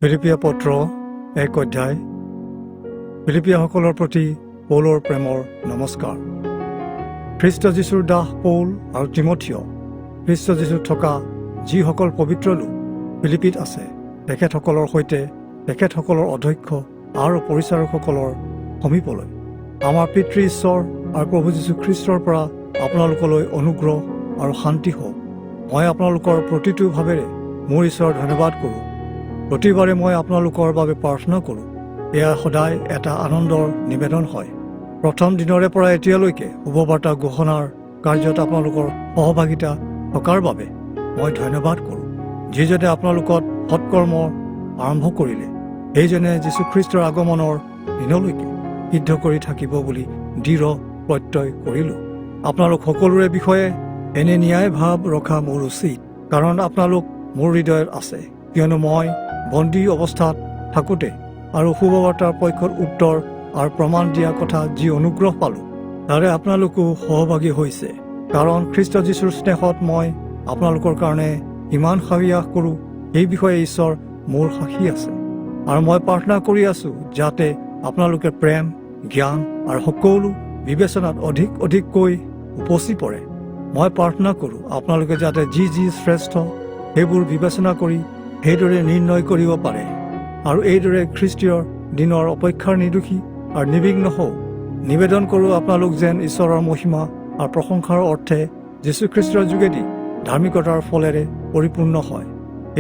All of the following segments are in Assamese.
ফিলিপিয়া পত্ৰ 1 অধ্যায়। ফিলিপিয়াসকলৰ প্ৰতি পৌলৰ প্ৰেমৰ নমস্কাৰ। খ্ৰীষ্ট যীশুৰ দাস পৌল আৰু তিমথিয়, খ্ৰীষ্ট যীশুত থকা যিসকল পবিত্ৰ লোক ফিলিপিত আছে, তেখেতসকলৰ সৈতে তেখেতসকলৰ অধ্যক্ষ আৰু পৰিচাৰকসকলৰ সমীপলৈ আমাৰ পিতৃ ঈশ্বৰ আৰু প্ৰভু যীশুখ্ৰীষ্টৰ পৰা আপোনালোকলৈ অনুগ্ৰহ আৰু শান্তি হওক। মই আপোনালোকৰ প্ৰতিটো ভাৱেৰে মোৰ ঈশ্বৰৰ ধন্যবাদ কৰোঁ। প্ৰতিবাৰে মই আপোনালোকৰ বাবে প্ৰাৰ্থনা কৰোঁ। এয়া সদায় এটা আনন্দৰ নিবেদন হয়। প্ৰথম দিনৰে পৰা এতিয়ালৈকে শুভবাৰ্তা ঘোষণাৰ কাৰ্যত আপোনালোকৰ সহভাগিতা থকাৰ বাবে মই ধন্যবাদ কৰোঁ। যিজনে আপোনালোকত সৎকৰ্ম আৰম্ভ কৰিলে, সেইজনে যীশুখ্ৰীষ্টৰ আগমনৰ দিনলৈকে সিদ্ধ কৰি থাকিব বুলি দৃঢ় প্ৰত্যয় কৰিলোঁ। আপোনালোক সকলোৰে বিষয়ে এনে ন্যায় ভাৱ ৰখা মোৰ উচিত, কাৰণ আপোনালোক মোৰ হৃদয়ত আছে। কিয়নো মই বন্দী অৱস্থাত থাকোঁতে আৰু শুভবাৰ্তাৰ পক্ষত উত্তৰ আৰু প্ৰমাণ দিয়া কথা যি অনুগ্ৰহ পালোঁ, তাৰে আপোনালোকো সহভাগী হৈছে। কাৰণ খ্ৰীষ্ট যীশুৰ স্নেহত মই আপোনালোকৰ কাৰণে ইমান সাহস কৰোঁ, সেই বিষয়ে ঈশ্বৰ মোৰ সাক্ষী আছে। আৰু মই প্ৰাৰ্থনা কৰি আছোঁ যাতে আপোনালোকে প্ৰেম, জ্ঞান আৰু সকলো বিবেচনাত অধিককৈ উপচি পৰে। মই প্ৰাৰ্থনা কৰোঁ আপোনালোকে যাতে যি শ্ৰেষ্ঠ সেইবোৰ বিবেচনা কৰি সেইদৰে নিৰ্ণয় কৰিব পাৰে, আৰু এইদৰে খ্ৰীষ্টীয় দিনৰ অপেক্ষাৰ নিৰ্দোষী আৰু নিৰ্বিঘ্ন হওক। নিবেদন কৰোঁ আপোনালোক যেন ঈশ্বৰৰ মহিমা আৰু প্ৰশংসাৰ অৰ্থে যীশুখ্ৰীষ্টৰ যোগেদি ধাৰ্মিকতাৰ ফলেৰে পৰিপূৰ্ণ হয়।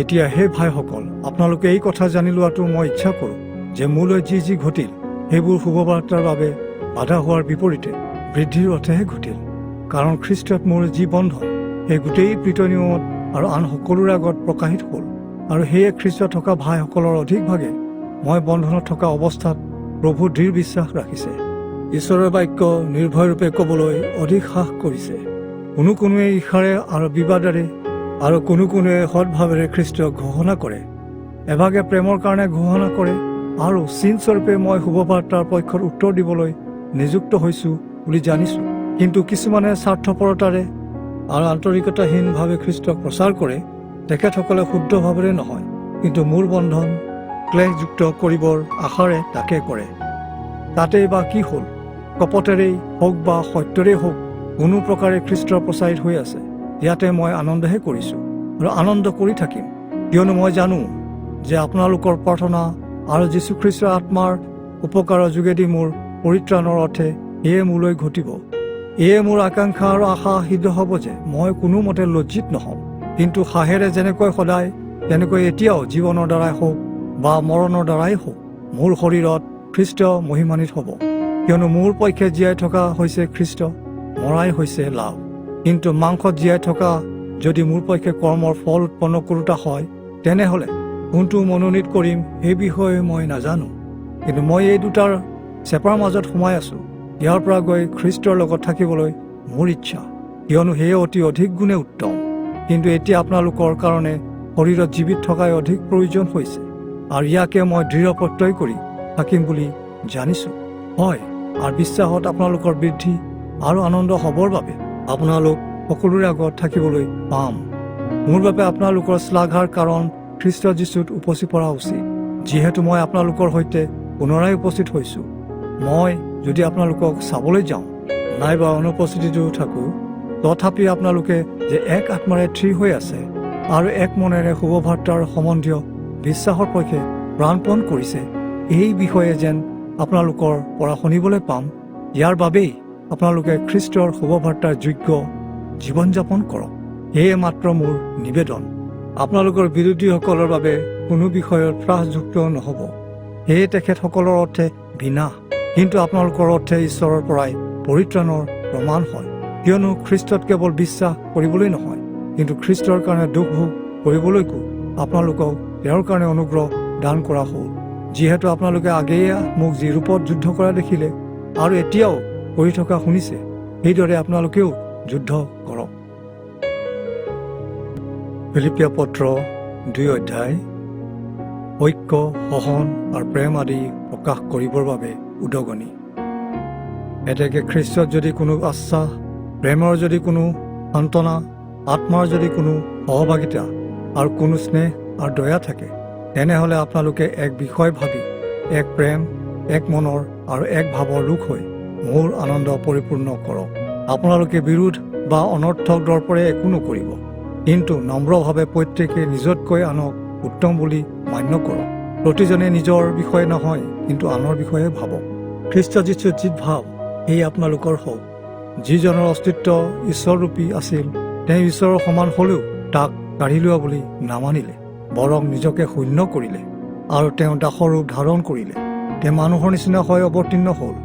এতিয়া হে ভাইসকল, আপোনালোকে এই কথা জানি লোৱাটো মই ইচ্ছা কৰোঁ যে মোলৈ যি ঘটিল, সেইবোৰ শুভবাৰ্তাৰ বাবে বাধা হোৱাৰ বিপৰীতে বৃদ্ধিৰ অৰ্থেহে ঘটিল। কাৰণ খ্ৰীষ্টত মোৰ যি বন্ধন, সেই গোটেই প্ৰীতনিয়মত আৰু আন সকলোৰে আগত প্ৰকাশিত হ'ল। আৰু সেয়ে খ্ৰীষ্টত থকা ভাইসকলৰ অধিকভাগে মই বন্ধনত থকা অৱস্থাত প্ৰভু দৃঢ় বিশ্বাস ৰাখিছে। ঈশ্বৰৰ বাক্য নিৰ্ভয়ৰূপে ক'বলৈ অধিক সাহস কৰিছে। কোনোৱে ঈৰ্ষাৰে আৰু বিবাদেৰে আৰু কোনোৱে সৎভাৱেৰে খ্ৰীষ্টক ঘোষণা কৰে। এভাগে প্ৰেমৰ কাৰণে ঘোষণা কৰে, আৰু চিনস্বৰূপে মই শুভবাৰ্তাৰ পক্ষত উত্তৰ দিবলৈ নিযুক্ত হৈছোঁ বুলি জানিছোঁ। কিন্তু কিছুমানে স্বাৰ্থপৰতাৰে আৰু আন্তৰিকতাহীনভাৱে খ্ৰীষ্টক প্ৰচাৰ কৰে। তেখেতসকলে শুদ্ধ ভাৱেৰে নহয়, কিন্তু মোৰ বন্ধন ক্লেশযুক্ত কৰিবৰ আশাৰে তাকে কৰে। তাতেই বা কি হ'ল? কপটেৰেই হওক বা সত্যৰেই হওক, কোনো প্ৰকাৰে খ্ৰীষ্টৰ প্ৰচাৰিত হৈ আছে। ইয়াতে মই আনন্দহে কৰিছোঁ আৰু আনন্দ কৰি থাকিম, কিয়নো মই জানো যে আপোনালোকৰ প্ৰাৰ্থনা আৰু যীশুখ্ৰীষ্টৰ আত্মাৰ উপকাৰৰ যোগেদি মোৰ পৰিত্ৰাণৰ অৰ্থে এয়ে মোলৈ ঘটিব। এয়ে মোৰ আকাংক্ষা আৰু আশা সিদ্ধ হ'ব যে মই কোনোমতে লজ্জিত নহওঁ, কিন্তু সাহেৰে যেনেকৈ সদায় তেনেকৈ এতিয়াও জীৱনৰ দ্বাৰাই হওক বা মৰণৰ দ্বাৰাই হওক মোৰ শৰীৰত খ্ৰীষ্ট মহিমান্বিত হ'ব। কিয়নো মোৰ পক্ষে জীয়াই থকা হৈছে খ্ৰীষ্ট, মৰাই হৈছে লাভ। কিন্তু মাংসত জীয়াই থকা যদি মোৰ পক্ষে কৰ্মৰ ফল উৎপন্ন কৰোঁতা হয়, তেনেহ'লে কোনটো মনোনীত কৰিম সেই বিষয়ে মই নাজানো। কিন্তু মই এই দুটাৰ চেপাৰ মাজত সোমাই আছোঁ। ইয়াৰ পৰা গৈ খ্ৰীষ্টৰ লগত থাকিবলৈ মোৰ ইচ্ছা, কিয়নো সেয়ে অতি অধিক গুণে উত্তম। কিন্তু এতিয়া আপোনালোকৰ কাৰণে শৰীৰত জীৱিত থকাই অধিক প্ৰয়োজন হৈছে, আৰু ইয়াকে মই দৃঢ় প্ৰত্যয় কৰি থাকিম বুলি জানিছোঁ। হয়, আৰু বিশ্বাসত আপোনালোকৰ বৃদ্ধি আৰু আনন্দ হ'বৰ বাবে আপোনালোক সকলোৰে আগত থাকিবলৈ পাম। মোৰ বাবে আপোনালোকৰ শ্লাঘাৰ কাৰণ খ্ৰীষ্ট যীশুত উপচি পৰা উচিত। যিহেতু মই আপোনালোকৰ সৈতে পুনৰাই উপস্থিত হৈছোঁ, মই যদি আপোনালোকক চাবলৈ যাওঁ নাইবা অনুপস্থিতিতো থাকোঁ, তথাপি আপোনালোকে যে এক আত্মাৰে থিৰ হৈ আছে আৰু এক মনেৰে শুভবাৰ্তাৰ সম্বন্ধীয় বিশ্বাসৰ পক্ষে প্ৰাণপণ কৰিছে, এই বিষয়ে যেন আপোনালোকৰ পৰা শুনিবলৈ পাম। ইয়াৰ বাবেই আপোনালোকে খ্ৰীষ্টৰ শুভবাৰ্তাৰ যোগ্য জীৱন যাপন কৰক। সেয়ে মাত্ৰ মোৰ নিবেদন, আপোনালোকৰ বিৰোধীসকলৰ বাবে কোনো বিষয়ত ত্ৰাসযুক্ত নহ'ব। সেয়ে তেখেতসকলৰ অৰ্থে বিনাশ, কিন্তু আপোনালোকৰ অৰ্থে ঈশ্বৰৰ পৰাই পৰিত্ৰাণৰ প্ৰমাণ হয়। কিয়নো খ্ৰীষ্টত কেৱল বিশ্বাস কৰিবলৈ নহয়, কিন্তু খ্ৰীষ্টৰ কাৰণে দুখ ভোগ কৰিবলৈকো আপোনালোকক তেওঁৰ কাৰণে অনুগ্ৰহ দান কৰা হ'ল। যিহেতু আপোনালোকে আগেয়ে মোক যি ৰূপত যুদ্ধ কৰা দেখিলে আৰু এতিয়াও কৰি থকা শুনিছে, সেইদৰে আপোনালোকেও যুদ্ধ কৰক। ফিলিপিয়া পত্ৰ 2 অধ্যায়। ঐক্য, সহন আৰু প্ৰেম আদি প্ৰকাশ কৰিবৰ বাবে উদগনি। এতেকে খ্ৰীষ্টত যদি কোনো আশ্বাস, প্ৰেমৰ যদি কোনো সান্তনা, আত্মাৰ যদি কোনো সহভাগিতা আৰু কোনো স্নেহ আৰু দয়া থাকে, তেনেহ'লে আপোনালোকে এক বিষয় ভাবি এক প্ৰেম, এক মনৰ আৰু এক ভাৱৰ লোক হৈ মোৰ আনন্দ পৰিপূৰ্ণ কৰক। আপোনালোকে বিৰোধ বা অনৰ্থক দৰ্পৰে একো নকৰিব, কিন্তু নম্ৰভাৱে প্ৰত্যেকে নিজতকৈ আনক উত্তম বুলি মান্য কৰক। প্ৰতিজনে নিজৰ বিষয়ে নহয়, কিন্তু আনৰ বিষয়ে ভাবক। খ্ৰীষ্ট যীশুত যি ভাৱ এই আপোনালোকৰ হওক। যিজনৰ অস্তিত্ব ঈশ্বৰৰূপী আছিল, তেওঁ ঈশ্বৰৰ সমান হ'লেও তাক কাঢ়ি লোৱা বুলি নামানিলে, বৰং নিজকে শূন্য কৰিলে আৰু তেওঁ দাসৰ ৰূপ ধাৰণ কৰিলে। তেওঁ মানুহৰ নিচিনা হৈ অৱতীৰ্ণ হ'ল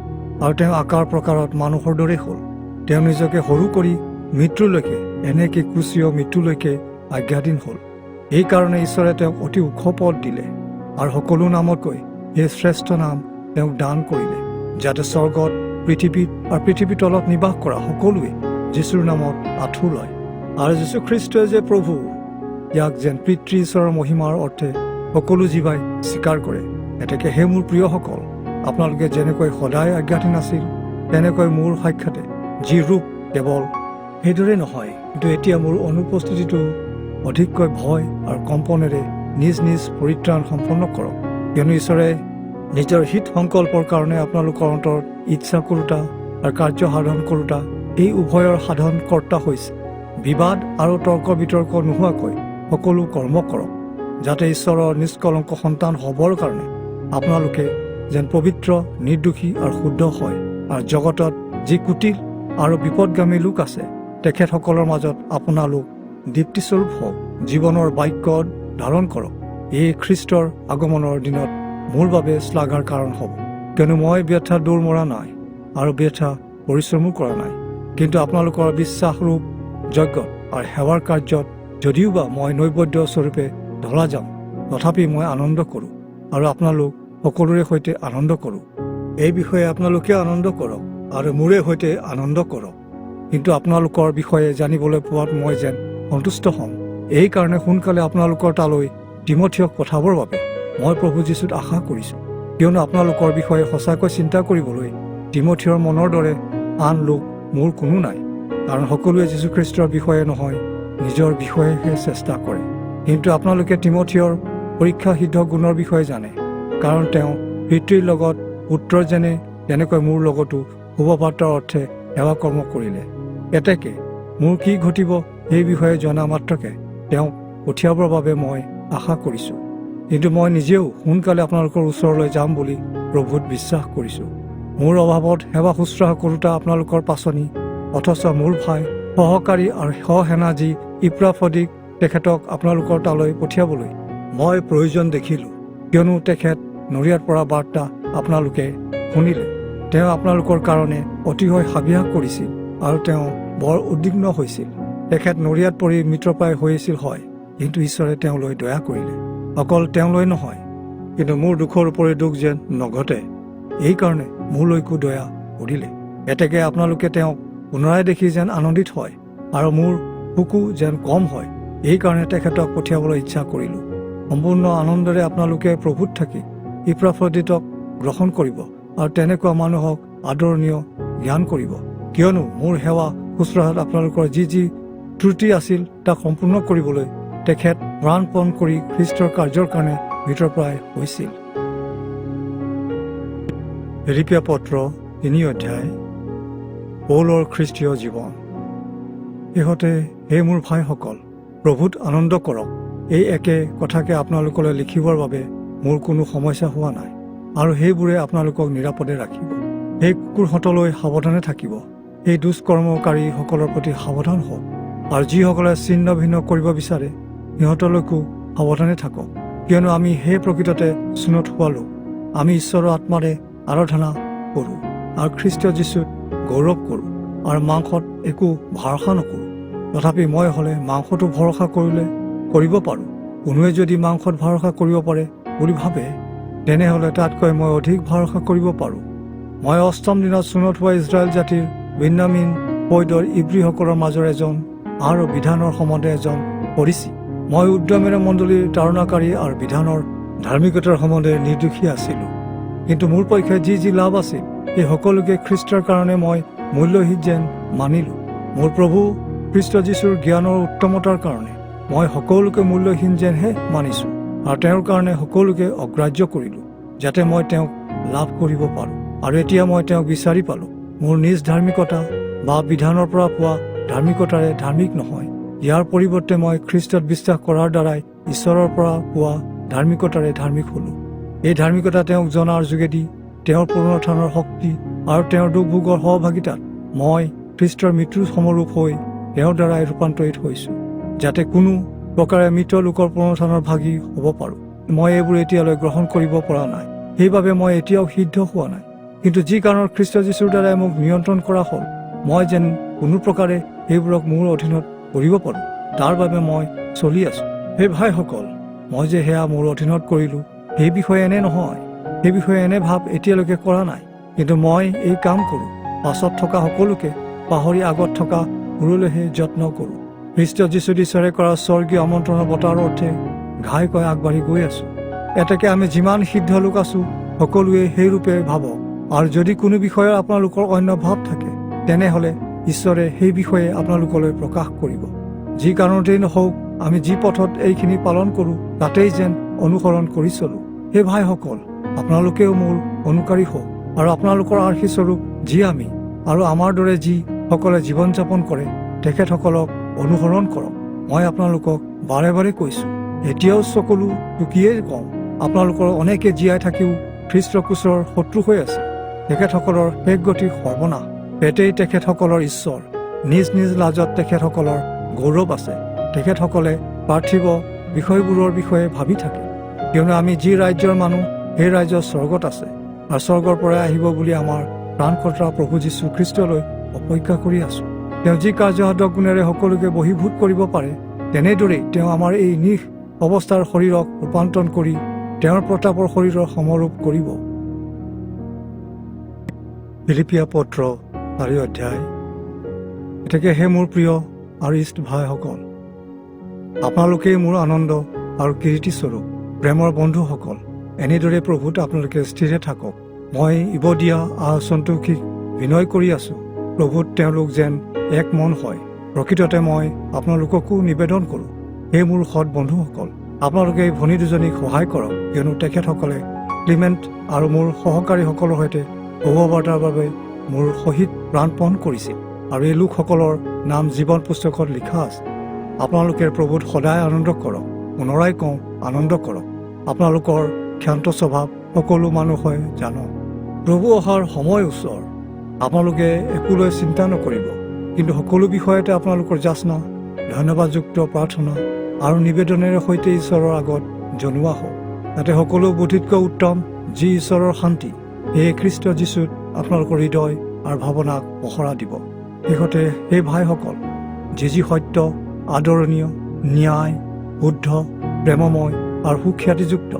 আৰু তেওঁ আকাৰ প্ৰকাৰত মানুহৰ দৰে হ'ল। তেওঁ নিজকে সৰু কৰি মৃত্যুলৈকে, এনেকৈ ক্ৰুচীয় মৃত্যুলৈকে আজ্ঞাধীন হ'ল। এইকাৰণে ঈশ্বৰে তেওঁক অতি ওখ পদ দিলে আৰু সকলো নামতকৈ এই শ্ৰেষ্ঠ নাম তেওঁক দান কৰিলে, যাতে স্বৰ্গত, পৃথিৱীত আৰু পৃথিৱীৰ তলত নিবাস কৰা সকলোৱে যীশুৰ নামত আঁঠু লয়। আৰু যীশুখ্ৰীষ্টই যে প্ৰভু, ইয়াক যেন পিতৃ ঈশ্বৰৰ মহিমাৰ অৰ্থে সকলো জীৱাই স্বীকাৰ কৰে। এতেকে হে মোৰ প্ৰিয়সকল, আপোনালোকে যেনেকৈ সদায় আজ্ঞাধীন আছিল, তেনেকৈ মোৰ সাক্ষাতে যি ৰূপ কেৱল সেইদৰে নহয়, কিন্তু এতিয়া মোৰ অনুপস্থিতিটো অধিককৈ ভয় আৰু কম্পনেৰে নিজ নিজ পৰিত্ৰাণ সম্পন্ন কৰক। কিয়নো ঈশ্বৰে নিজৰ হিত সংকল্পৰ কাৰণে আপোনালোকৰ অন্তৰত ইচ্ছা কৰোঁতা আৰু কাৰ্য সাধন কৰোঁতা এই উভয়ৰ সাধন কৰ্তা হৈছে। বিবাদ আৰু তৰ্ক বিতৰ্ক নোহোৱাকৈ সকলো কৰ্ম কৰক, যাতে ঈশ্বৰৰ নিষ্কলংক সন্তান হ'বৰ কাৰণে আপোনালোকে যেন পবিত্ৰ, নিৰ্দোষী আৰু শুদ্ধ হয়। আৰু জগতত যি কুটিল আৰু বিপদগামী লোক আছে, তেখেতসকলৰ মাজত আপোনালোক দীপ্তিস্বৰূপ হওক। জীৱনৰ বাক্য ধাৰণ কৰক। এই খ্ৰীষ্টৰ আগমনৰ দিনত মোৰ বাবে শ্লাঘাৰ কাৰণ হ'ব, কিয়নো মই ব্যথা দৌৰ মৰা নাই আৰু ব্যথা পৰিশ্ৰমো কৰা নাই, কিন্তু আপোনালোকৰ বিশ্বাসৰূপ যজ্ঞ আৰু সেৱাৰ কাৰ্যত যদিওবা মই নৈবদ্য স্বৰূপে ধৰা যাম, তথাপি মই আনন্দ কৰোঁ আৰু আপোনালোক সকলোৰে সৈতে আনন্দ কৰোঁ। এই বিষয়ে আপোনালোকে আনন্দ কৰক আৰু মোৰে সৈতে আনন্দ কৰক। কিন্তু আপোনালোকৰ বিষয়ে জানিবলৈ পোৱাত মই যেন সন্তুষ্ট হ'ম। এইকাৰণে সোনকালে আপোনালোকৰ তালৈ তিমথিয়ক পঠাবৰ বাবে মই প্ৰভু যীশুত আশা কৰিছোঁ। কিয়নো আপোনালোকৰ বিষয়ে সঁচাকৈ চিন্তা কৰিবলৈ তিমথিয়ৰ মনৰ দৰে আন লোক মোৰ কোনো নাই। কাৰণ সকলোৱে যীশুখ্ৰীষ্টৰ বিষয়ে নহয়, নিজৰ বিষয়েহে চেষ্টা কৰে। কিন্তু আপোনালোকে তিমথিয়ৰ পৰীক্ষা সিদ্ধ গুণৰ বিষয়ে জানে, কাৰণ তেওঁ পিতৃৰ লগত পুত্ৰৰ যেনে তেনেকৈ মোৰ লগতো শুভবাৰ্তাৰ অৰ্থে সেৱা কৰ্ম কৰিলে। এতেকে মোৰ কি ঘটিব সেই বিষয়ে জনা মাত্ৰকে তেওঁক পঠিয়াবৰ বাবে মই আশা কৰিছোঁ। কিন্তু মই নিজেও সোনকালে আপোনালোকৰ ওচৰলৈ যাম বুলি প্ৰভুত বিশ্বাস কৰিছোঁ। মোৰ অভাৱত সেৱা শুশ্ৰূষা কৰোঁতা আপোনালোকৰ পাচনি, অথচ মোৰ ভাই, সহকাৰী আৰু সহসেনা যি ইপ্ৰাফদিক, তেখেতক আপোনালোকৰ তালৈ পঠিয়াবলৈ মই প্ৰয়োজন দেখিলোঁ। কিয়নো তেখেত নৰিয়াত পৰা বাৰ্তা আপোনালোকে শুনিলে। তেওঁ আপোনালোকৰ কাৰণে অতিশয় হাবিয়াস কৰিছিল আৰু তেওঁ বৰ উদ্বিগ্ন হৈছিল। তেখেত নৰিয়াত পৰি মৃতপ্ৰায় হৈছিল হয়, কিন্তু ঈশ্বৰে তেওঁলৈ দয়া কৰিলে। অকল তেওঁলৈ নহয়, কিন্তু মোৰ দুখৰ ওপৰি দুখ যেন নঘটে, এইকাৰণে মোৰলৈকো দয়া কৰিলে। এতেকে আপোনালোকে তেওঁক পুনৰাই দেখি যেন আনন্দিত হয় আৰু মোৰ শোকো যেন কম হয়, এইকাৰণে তেখেতক পঠিয়াবলৈ ইচ্ছা কৰিলোঁ। সম্পূৰ্ণ আনন্দেৰে আপোনালোকে প্ৰভুত থাকি ইপ্ৰাফ্ৰদিতক গ্ৰহণ কৰিব আৰু তেনেকুৱা মানুহক আদৰণীয় জ্ঞান কৰিব। কিয়নো মোৰ সেৱা শুশ্ৰূষাত আপোনালোকৰ যি যি ত্ৰুটি আছিল তাক সম্পূৰ্ণ কৰিবলৈ তেখেত প্ৰাণপণ কৰি খ্ৰীষ্টৰ কাৰ্যৰ কাৰণে মৃতপ্ৰায় হৈছিল। ফিলিপিয়া পত্ৰ 3 অধ্যায়। পৌলৰ খ্ৰীষ্টীয় জীৱন। সিহঁতে হে মোৰ ভাইসকল, প্ৰভুত আনন্দ কৰক। এই একে কথাকে আপোনালোকলৈ লিখিবৰ বাবে মোৰ কোনো সমস্যা হোৱা নাই, আৰু সেইবোৰে আপোনালোকক নিৰাপদে ৰাখিব। সেই কুকুৰহঁতলৈ সাৱধানে থাকিব। এই দুষ্কৰ্মকাৰীসকলৰ প্ৰতি সাৱধান হওক, আৰু যিসকলে ছিন্ন ভিন্ন কৰিব বিচাৰে সিহঁতলৈকো সাৱধানে থাকক। কিয়নো আমি সেই প্ৰকৃততে চূণত হোৱা লোক। আমি ঈশ্বৰৰ আত্মাৰে আৰাধনা কৰোঁ আৰু খ্ৰীষ্ট যীশুত গৌৰৱ কৰোঁ আৰু মাংসত একো ভৰসা নকৰোঁ। তথাপি মই হ'লে মাংসটো ভৰসা কৰিব পাৰোঁ। কোনোৱে যদি মাংসত ভৰসা কৰিব পাৰে বুলি ভাবে, তেনেহ'লে তাতকৈ মই অধিক ভৰসা কৰিব পাৰোঁ। মই অষ্টম দিনত চূণত হোৱা ইজৰাইল জাতিৰ বিন্যামিন পৈদৰ ইব্ৰীসকলৰ মাজৰ এজন আৰু বিধানৰ সম্বন্ধে এজন ফৰিচী। মই উদ্যমেৰে মণ্ডলীৰ তাৰণাকাৰী আৰু বিধানৰ ধাৰ্মিকতাৰ সম্বন্ধে নিৰ্দোষী আছিলোঁ। কিন্তু মোৰ পক্ষে যি যি লাভ আছিল, এই সকলোকে খ্ৰীষ্টৰ কাৰণে মই মূল্যহীন যেন মানিলোঁ। মোৰ প্ৰভু খ্ৰীষ্ট যীশুৰ জ্ঞানৰ উত্তমতাৰ কাৰণে মই সকলোকে মূল্যহীন যেনহে মানিছোঁ, আৰু তেওঁৰ কাৰণে সকলোকে অগ্ৰাহ্য কৰিলোঁ, যাতে মই তেওঁক লাভ কৰিব পাৰোঁ। আৰু এতিয়া মই তেওঁক বিচাৰি পালোঁ। মোৰ নিজ ধাৰ্মিকতা বা বিধানৰ পৰা পোৱা ধাৰ্মিকতাৰে ধাৰ্মিক নহয়। ইয়াৰ পৰিৱৰ্তে মই খ্ৰীষ্টত বিশ্বাস কৰাৰ দ্বাৰাই ঈশ্বৰৰ পৰা পোৱা ধাৰ্মিকতাৰে ধাৰ্মিক হ'লোঁ। এই ধাৰ্মিকতা তেওঁক জনাৰ যোগেদি তেওঁৰ পুনৰুত্থানৰ শক্তি আৰু তেওঁৰ দুখ ভোগৰ সহভাগিতাত মই খ্ৰীষ্টৰ মৃত্যুৰ সমৰূপ হৈ তেওঁৰ দ্বাৰাই ৰূপান্তৰিত হৈছোঁ, যাতে কোনো প্ৰকাৰে মৃত লোকৰ পুনৰুত্থানৰ ভাগী হ'ব পাৰোঁ। মই এইবোৰ এতিয়ালৈ গ্ৰহণ কৰিব পৰা নাই, সেইবাবে মই এতিয়াও সিদ্ধ হোৱা নাই। কিন্তু যি কাৰণত খ্ৰীষ্ট যীশুৰ দ্বাৰাই মোক নিয়ন্ত্ৰণ কৰা হ'ল, মই যেন কোনো প্ৰকাৰে সেইবোৰক মোৰ অধীনত কৰিব পাৰোঁ, তাৰ বাবে মই চলি আছোঁ। হে ভাইসকল, মই যে সেয়া মোৰ অধীনত কৰিলোঁ, সেই বিষয়ে এনে নহয়, সেই বিষয়ে এনে ভাৱ এতিয়ালৈকে কৰা নাই। কিন্তু মই এই কাম কৰোঁ, পাছত থকা সকলোকে পাহৰি আগত থকা সুৰলৈহে যত্ন কৰোঁ। খ্ৰীষ্ট যীশু ঈশ্বৰে কৰা স্বৰ্গীয় আমন্ত্ৰণৰ বতাহৰ অৰ্থে ঘাইকৈ আগবাঢ়ি গৈ আছোঁ। এতেকে আমি যিমান সিদ্ধ লোক আছোঁ, সকলোৱে সেই ৰূপে ভাবক। আৰু যদি কোনো বিষয়ে আপোনালোকৰ অন্য ভাৱ থাকে, তেনেহ'লে ঈশ্বৰে সেই বিষয়ে আপোনালোকলৈ প্ৰকাশ কৰিব। যি কাৰণতেই নহওক, আমি যি পথত এইখিনি পালন কৰোঁ, তাতেই যেন অনুসৰণ কৰি চলোঁ। সেই ভাইসকল, আপোনালোকেও মোৰ অনুকাৰী হওক, আৰু আপোনালোকৰ আৰ্শীস্বৰূপ যি আমি আৰু আমাৰ দৰে যি সকলে জীৱন যাপন কৰে, তেখেতসকলক অনুসৰণ কৰক। মই আপোনালোকক বাৰে বাৰে কৈছোঁ, এতিয়াও সকলো টুকিয়েই কওঁ, আপোনালোকৰ অনেকে জীয়াই থাকিও খ্ৰীষ্ট কোচৰ শত্ৰু হৈ আছে। তেখেতসকলৰ শেষ গতি সৰ্বনাশ। পেটেই তেখেতসকলৰ ঈশ্বৰ। নিজ নিজ লাজত তেখেতসকলৰ গৌৰৱ আছে। তেখেতসকলে পাৰ্থিৱ বিষয়বোৰৰ বিষয়ে ভাবি থাকে, কিয়নো আমি যি ৰাজ্যৰ মানুহ, সেই ৰাজ্য স্বৰ্গত আছে, আৰু স্বৰ্গৰ পৰাই আহিব বুলি আমাৰ প্ৰাণকৰ্তা প্ৰভু যীশু খ্ৰীষ্টলৈ অপেক্ষা কৰি আছোঁ। তেওঁ যি কাৰ্যসাধক গুণেৰে সকলোকে বশীভূত কৰিব পাৰে, তেনেদৰেই তেওঁ আমাৰ এই নিশ অৱস্থাৰ শৰীৰক ৰূপান্তৰণ কৰি তেওঁৰ প্ৰতাপৰ শৰীৰৰ সমৰূপ কৰিব। ফিলিপিয়া পত্ৰ 4 অধ্যায়। এতেকে হে মোৰ প্ৰিয় আৰু ইষ্ট ভাইসকল, আপোনালোকেই মোৰ আনন্দ আৰু কীৰ্তিস্বৰূপ। প্ৰেমৰ বন্ধুসকল, এনেদৰে প্ৰভুত আপোনালোকে স্থিৰে থাকক। মই ইবদিয়া আৰু সন্তোষীক বিনয় কৰি আছোঁ, প্ৰভুত তেওঁলোক যেন এক মন হয়। প্ৰকৃততে মই আপোনালোককো নিবেদন কৰোঁ, হে মোৰ সৎ বন্ধুসকল, আপোনালোকে এই ভনী দুজনীক সহায় কৰক, কিয়নো তেখেতসকলে ক্লিমেণ্ট আৰু মোৰ সহকাৰীসকলৰ সৈতে শুভবাৰ্তাৰ বাবে মোৰ সহিত প্ৰাণপণ কৰিছিল, আৰু এই লোকসকলৰ নাম জীৱন পুস্তকত লিখা আছে। আপোনালোকে প্ৰভুত সদায় আনন্দ কৰক। পুনৰাই কওঁ, আনন্দ কৰক। আপোনালোকৰ ক্ষান্ত স্বভাৱ সকলো মানুহে জানক। প্ৰভু অহাৰ সময় ওচৰ। আপোনালোকে একোলৈ চিন্তা নকৰিব, কিন্তু সকলো বিষয়তে আপোনালোকৰ যাচনা, ধন্যবাদযুক্ত প্ৰাৰ্থনা আৰু নিবেদনেৰে সৈতে ঈশ্বৰৰ আগত জনোৱা হওক, যাতে সকলো বুদ্ধিতকৈ উত্তম যি ঈশ্বৰৰ শান্তি, সেয়ে খ্ৰীষ্ট যীশুত আপোনালোকৰ হৃদয় আৰু ভাৱনাক পহৰা দিব। শেষতে সেই ভাইসকল, যি সত্য, আদৰণীয়, ন্যায়, শুদ্ধ, প্ৰেমময় আৰু সুখ্যাতিযুক্ত,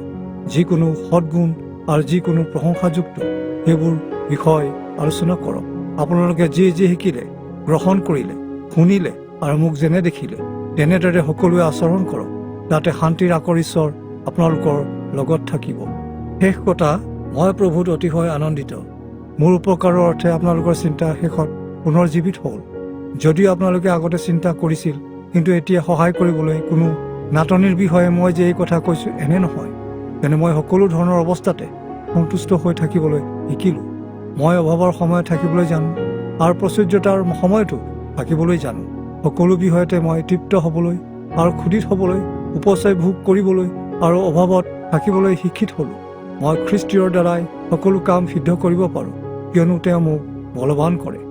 যিকোনো সদ্গুণ আৰু যিকোনো প্ৰশংসাযুক্ত, সেইবোৰ বিষয় আলোচনা কৰক। আপোনালোকে যি শিকিলে, গ্ৰহণ কৰিলে, শুনিলে আৰু মোক যেনে দেখিলে, তেনেদৰে সকলোৱে আচৰণ কৰক, যাতে শান্তিৰ আকৰ ঈশ্বৰ আপোনালোকৰ লগত থাকিব। শেষ কথা, মই প্ৰভুত অতিশয় আনন্দিত। মোৰ উপকাৰৰ অৰ্থে আপোনালোকৰ চিন্তা শেষত পুনৰ জীৱিত হ'ল। যদিও আপোনালোকে আগতে চিন্তা কৰিছিল, কিন্তু এতিয়া সহায় কৰিবলৈ কোনো নাটনিৰ বিষয়ে মই যে এই কথা কৈছোঁ এনে নহয়, যেনে মই সকলো ধৰণৰ অৱস্থাতে সন্তুষ্ট হৈ থাকিবলৈ শিকিলোঁ। মই অভাৱৰ সময়ত থাকিবলৈ জানো, আৰু প্ৰচুৰ্যতাৰ সময়তো থাকিবলৈ জানো। সকলো বিষয়তে মই তৃপ্ত হ'বলৈ আৰু ক্ষুধিত হ'বলৈ, উপচয় ভোগ কৰিবলৈ আৰু অভাৱত থাকিবলৈ শিক্ষিত হ'লোঁ। মই খ্ৰীষ্টীয়ৰ দ্বাৰাই সকলো কাম সিদ্ধ কৰিব পাৰোঁ, কিয়নো তেওঁ মোক বলৱান কৰে।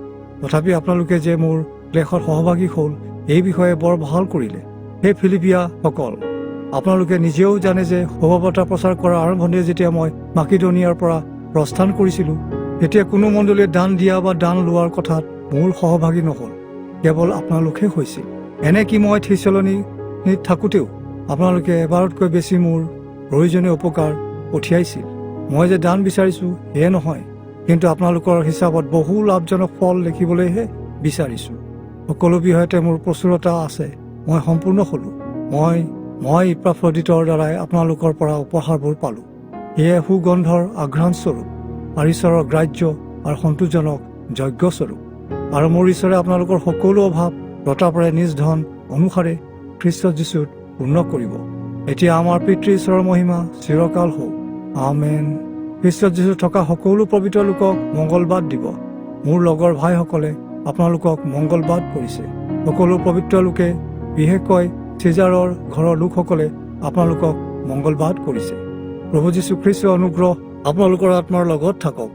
তথাপি আপোনালোকে যে মোৰ ক্লেশত সহভাগী হ'ল, এই বিষয়ে বৰ ভাল কৰিলে। হে ফিলিপিয়াসকল, আপোনালোকে নিজেও জানে যে শুভবাৰ্তা প্ৰচাৰ কৰাৰ আৰম্ভণিতে যেতিয়া মই মাকিদনিয়াৰ পৰা প্ৰস্থান কৰিছিলোঁ, তেতিয়া কোনো মণ্ডলীয়ে দান দিয়া বা দান লোৱাৰ কথাত মোৰ সহভাগী নহ'ল, কেৱল আপোনালোকহে হৈছিল। এনে কি মই থেছালনিত থাকোঁতেও আপোনালোকে এবাৰতকৈ বেছি মোৰ প্ৰয়োজনীয় উপকাৰ পঠিয়াইছিল। মই যে দান বিচাৰিছোঁ সেয়ে নহয়, কিন্তু আপোনালোকৰ হিচাপত বহু লাভজনক ফল দেখিবলৈহে বিচাৰিছোঁ। সকলো বিষয়তে মোৰ প্ৰচুৰতা আছে। মই সম্পূৰ্ণ হ'লোঁ। মই ইপ্ৰাফ্ৰদিতৰ দ্বাৰাই আপোনালোকৰ পৰা উপহাৰবোৰ পালোঁ। সেয়ে সুগন্ধৰ আঘ্ৰাণস্বৰূপ আৰু ঈশ্বৰৰ গ্ৰাহ্য আৰু সন্তোষজনক যজ্ঞস্বৰূপ। আৰু মোৰ ঈশ্বৰে আপোনালোকৰ সকলো অভাৱ লতাপাৰে নিজ ধন অনুসাৰে খ্ৰীষ্ট যীশুত পূৰ্ণ কৰিব। এতিয়া আমাৰ পিতৃ ঈশ্বৰৰ মহিমা চিৰকাল হওক। আমেন। খ্ৰীষ্ট যীশু থকা সকলো পবিত্ৰ লোকক মংগলবাদ দিব। মোৰ লগৰ ভাইসকলে আপোনালোকক মংগলবাদ কৰিছে। সকলো পবিত্ৰ লোকে, বিশেষকৈ চিজাৰৰ ঘৰৰ লোকসকলে আপোনালোকক মংগলবাদ কৰিছে। প্ৰভু যীশু খ্ৰীষ্টৰ অনুগ্ৰহ আপোনালোকৰ আত্মাৰ লগত থাকক।